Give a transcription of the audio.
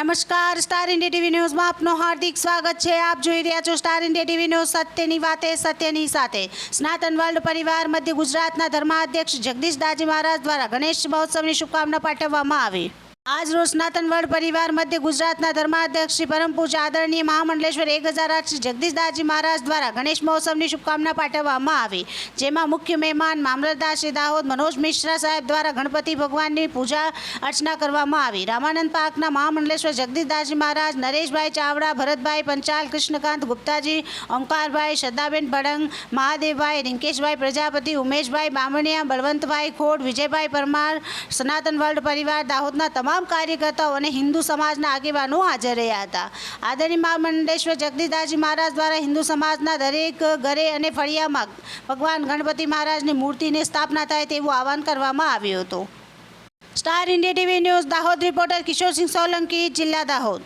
નમસ્કાર, star India TV ન્યૂઝમાં આપનું હાર્દિક સ્વાગત છે। આપ જોઈ રહ્યા છો સ્ટાર ઇન્ડિયા ટીવી ન્યૂઝ, સત્યની વાતે સત્યની સાથે। સનાતન વર્લ્ડ પરિવાર મધ્ય ગુજરાતના ધર્માધ્યક્ષ જગદીશ દાજી મહારાજ દ્વારા ગણેશ મહોત્સવની શુભકામના પાઠવવામાં આવી। આજ રોજ સનાતન વર્લ્ડ પરિવાર મધ્ય ગુજરાતના ધર્માધ્યક્ષ શ્રી પરમ પૂજ્ય આદરણીય મહામંડલેશ્વર 1008 શ્રી જગદીશ દાજી મહારાજ દ્વારા ગણેશ મહોત્સવની શુભકામના પાઠવવામાં આવી, જેમાં મુખ્ય મહેમાન મામલતદાર શ્રી દાહોદ મનોજ મિશ્રા સાહેબ દ્વારા ગણપતિ ભગવાનની પૂજા અર્ચના કરવામાં આવી। રામાનંદ પાર્કના મહામંડલેશ્વર જગદીશ દાજી મહારાજ, નરેશભાઈ ચાવડા, ભરતભાઈ પંચાલ, કૃષ્ણકાંત ગુપ્તાજી, ઓમકારભાઈ, શ્રદ્ધાબેન બડંગ, મહાદેવભાઈ, રિંકેશભાઈ પ્રજાપતિ, ઉમેશભાઈ બામણિયા, બળવંતભાઈ ખોડ, વિજયભાઈ પરમાર, સનાતન વર્લ્ડ પરિવાર દાહોદના તમામ કાર્યકર્તાઓ અને હિન્દુ સમાજના આગેવાનો હાજર રહ્યા હતા। આદરણીય મહામંડલેશ્વર જગદીશ દાજી મહારાજ દ્વારા હિન્દુ સમાજના દરેક ઘરે અને ફળિયામાં ભગવાન ગણપતિ મહારાજની મૂર્તિની સ્થાપના થાય તેવું આહવાન કરવામાં આવ્યું હતું। Star India TV news Dahod reporter Kishorsinh Solanki, જિલ્લા દાહોદ।